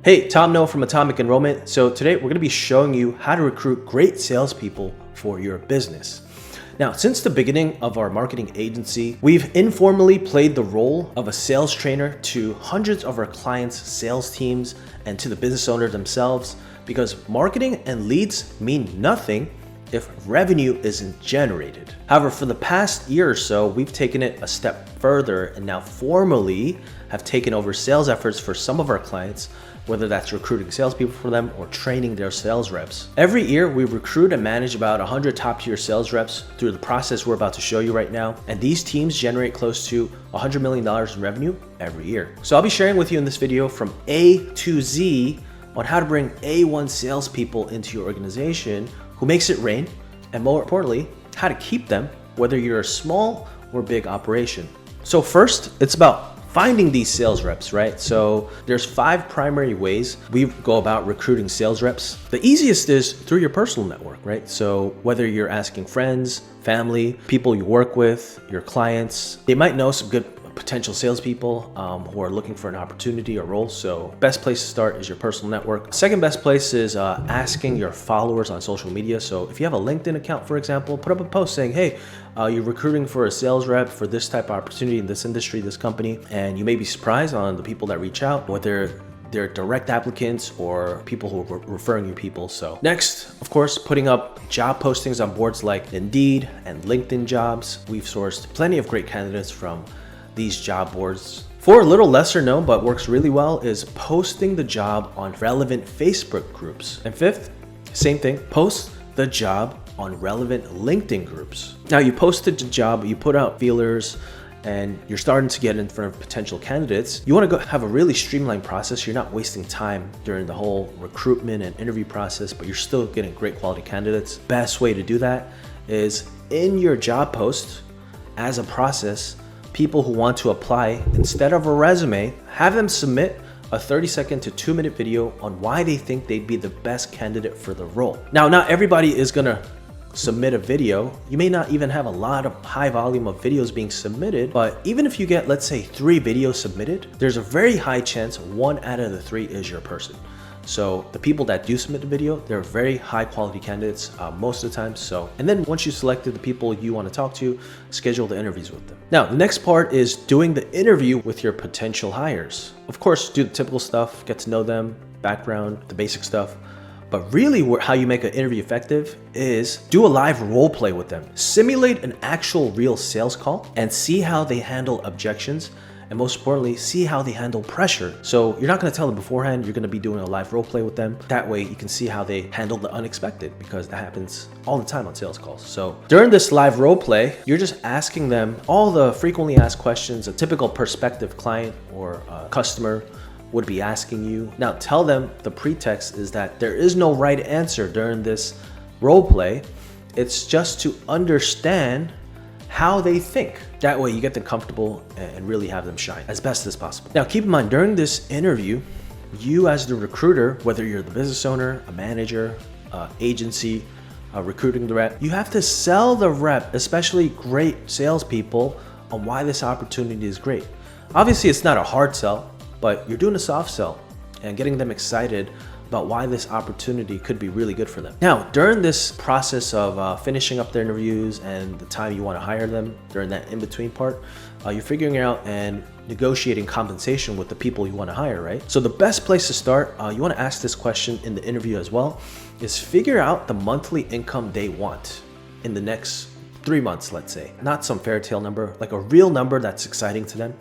Hey, Tom Noah from Atomic Enrollment. So today we're going to be showing you how to recruit great salespeople for your business. Now, since the beginning of our marketing agency, we've informally played the role of a sales trainer to hundreds of our clients' sales teams and to the business owner themselves, because marketing and leads mean nothing if revenue isn't generated. However, for the past year or so, we've taken it a step further and now formally have taken over sales efforts for some of our clients, whether that's recruiting salespeople for them or training their sales reps. Every year, we recruit and manage about 100 top-tier sales reps through the process we're about to show you right now. And these teams generate close to $100 million in revenue every year. So I'll be sharing with you in this video from A to Z on how to bring A1 salespeople into your organization who makes it rain, and more importantly, how to keep them, whether you're a small or big operation. So first, it's about finding these sales reps, right? So there's 5 primary ways we go about recruiting sales reps. The easiest is through your personal network, right? So whether you're asking friends, family, people you work with, your clients, they might know some good potential salespeople who are looking for an opportunity or role. So best place to start is your personal network. Second best place is asking your followers on social media. So if you have a LinkedIn account, for example, put up a post saying, hey, you're recruiting for a sales rep for this type of opportunity in this industry, this company, and you may be surprised on the people that reach out, whether they're direct applicants or people who are referring you people. So next, of course, putting up job postings on boards like Indeed and LinkedIn Jobs. We've sourced plenty of great candidates from these job boards. For a little lesser known but works really well is posting the job on relevant Facebook groups. And fifth, same thing, post the job on relevant LinkedIn groups. Now you posted the job, you put out feelers, and you're starting to get in front of potential candidates. You want to go have a really streamlined process. You're not wasting time during the whole recruitment and interview process, but you're still getting great quality candidates. Best way to do that is in your job post as a process. People who want to apply, instead of a resume, have them submit a 30-second to 2-minute video on why they think they'd be the best candidate for the role. Now, not everybody is gonna submit a video. You may not even have a lot of high volume of videos being submitted, but even if you get, let's say, 3 videos submitted, there's a very high chance 1 out of the 3 is your person. So the people that do submit the video, they're very high quality candidates most of the time. And then once you selected the people you want to talk to, schedule the interviews with them. Now, the next part is doing the interview with your potential hires. Of course, do the typical stuff, get to know them, background, the basic stuff. But really how you make an interview effective is do a live role play with them. Simulate an actual real sales call and see how they handle objections. And most importantly, see how they handle pressure. So you're not gonna tell them beforehand, you're gonna be doing a live role play with them. That way you can see how they handle the unexpected, because that happens all the time on sales calls. So during this live role play, you're just asking them all the frequently asked questions a typical prospective client or customer would be asking you. Now tell them the pretext is that there is no right answer during this role play. It's just to understand how they think. That way you get them comfortable and really have them shine as best as possible. Now keep in mind, during this interview, you as the recruiter, whether you're the business owner, a manager, agency, recruiting the rep, you have to sell the rep, especially great salespeople, on why this opportunity is great. Obviously it's not a hard sell, but you're doing a soft sell and getting them excited about why this opportunity could be really good for them. Now, during this process of finishing up their interviews and the time you want to hire them, during that in-between part, you're figuring out and negotiating compensation with the people you want to hire, right? So the best place to start, you want to ask this question in the interview as well, is figure out the monthly income they want in the next 3 months, let's say. Not some fairy tale number, like a real number that's exciting to them.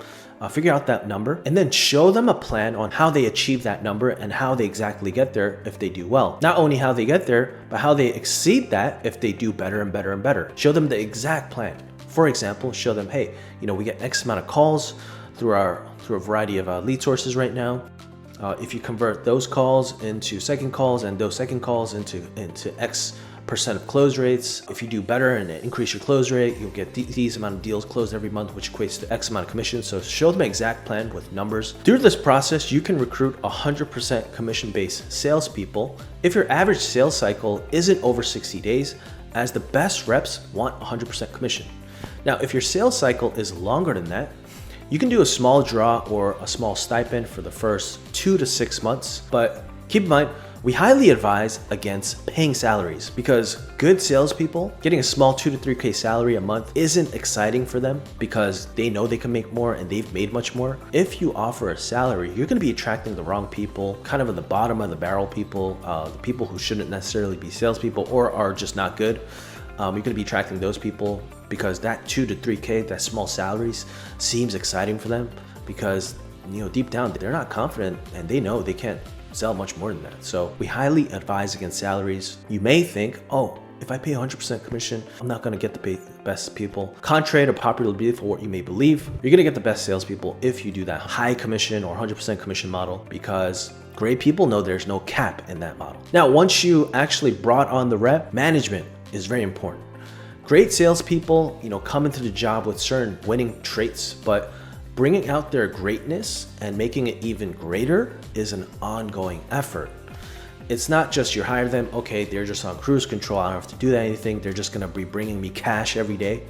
Figure out that number and then show them a plan on how they achieve that number and how they exactly get there if they do well. Not only how they get there, but how they exceed that if they do better and better and better. Show them the exact plan. For example, show them, hey, we get X amount of calls through a variety of lead sources right now. If you convert those calls into second calls and those second calls into X % of close rates. If you do better and increase your close rate, you'll get these amount of deals closed every month, which equates to X amount of commission. So show them an exact plan with numbers. Through this process, you can recruit 100% commission-based salespeople if your average sales cycle isn't over 60 days, as the best reps want 100% commission. Now, if your sales cycle is longer than that, You can do a small draw or a small stipend for the first 2 to 6 months, but keep in mind, we highly advise against paying salaries because good salespeople getting a small 2 to 3K salary a month isn't exciting for them because they know they can make more and they've made much more. If you offer a salary, you're going to be attracting the wrong people, kind of at the bottom of the barrel people, the people who shouldn't necessarily be salespeople or are just not good. You're going to be attracting those people because that 2 to 3K, that small salaries seems exciting for them because, deep down, they're not confident and they know they can't sell much more than that. So we highly advise against salaries. You may think, oh, if I pay 100% commission, I'm not going to get the best people. Contrary to popular belief for what you may believe, you're going to get the best salespeople if you do that high commission or 100% commission model because great people know there's no cap in that model. Now, once you actually brought on the rep, management is very important. Great salespeople, come into the job with certain winning traits, but bringing out their greatness and making it even greater is an ongoing effort. It's not just you hire them, okay, they're just on cruise control, I don't have to do anything, they're just gonna be bringing me cash every day.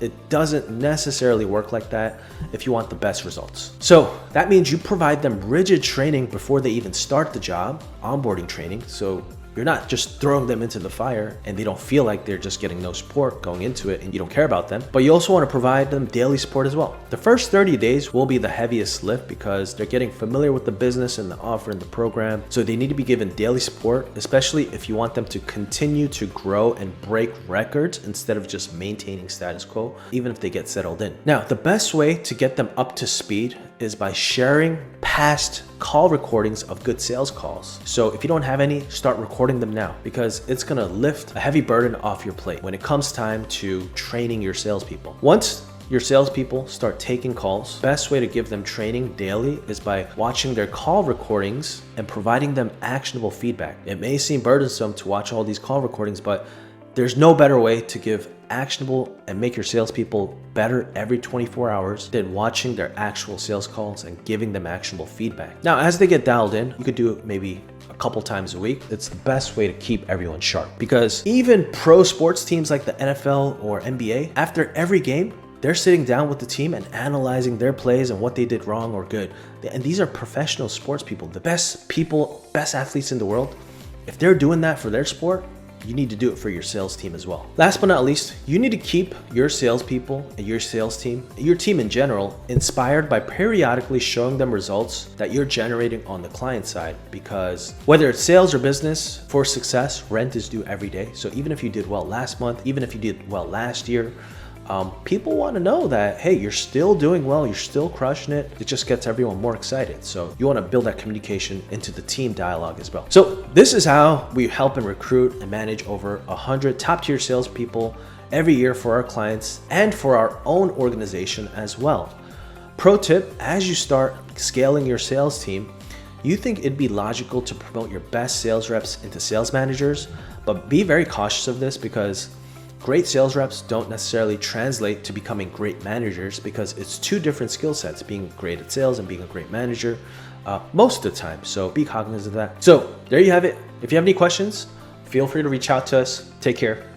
It doesn't necessarily work like that if you want the best results. So that means you provide them rigid training before they even start the job, onboarding training. So you're not just throwing them into the fire and they don't feel like they're just getting no support going into it and you don't care about them, but you also want to provide them daily support as well. The first 30 days will be the heaviest lift because they're getting familiar with the business and the offer and the program. So they need to be given daily support, especially if you want them to continue to grow and break records instead of just maintaining status quo, even if they get settled in. Now, the best way to get them up to speed is by sharing past call recordings of good sales calls. So if you don't have any, start recording them now because it's gonna lift a heavy burden off your plate when it comes time to training your salespeople. Once your salespeople start taking calls, best way to give them training daily is by watching their call recordings and providing them actionable feedback. It may seem burdensome to watch all these call recordings, but there's no better way to give actionable and make your salespeople better every 24 hours than watching their actual sales calls and giving them actionable feedback. Now, as they get dialed in, you could do it maybe a couple times a week. It's the best way to keep everyone sharp because even pro sports teams like the NFL or NBA, after every game, they're sitting down with the team and analyzing their plays and what they did wrong or good. And these are professional sports people, the best people, best athletes in the world. If they're doing that for their sport, you need to do it for your sales team as well. Last but not least, you need to keep your salespeople and your sales team, your team in general, inspired by periodically showing them results that you're generating on the client side. Because whether it's sales or business, for success, rent is due every day. So even if you did well last month, even if you did well last year, people want to know that, hey, you're still doing well, you're still crushing it. It just gets everyone more excited. So you want to build that communication into the team dialogue as well. So this is how we help and recruit and manage over 100 top tier salespeople every year for our clients and for our own organization as well. Pro tip, as you start scaling your sales team, you think it'd be logical to promote your best sales reps into sales managers, but be very cautious of this because great sales reps don't necessarily translate to becoming great managers because it's two different skill sets, being great at sales and being a great manager most of the time. So be cognizant of that. So there you have it. If you have any questions, feel free to reach out to us. Take care.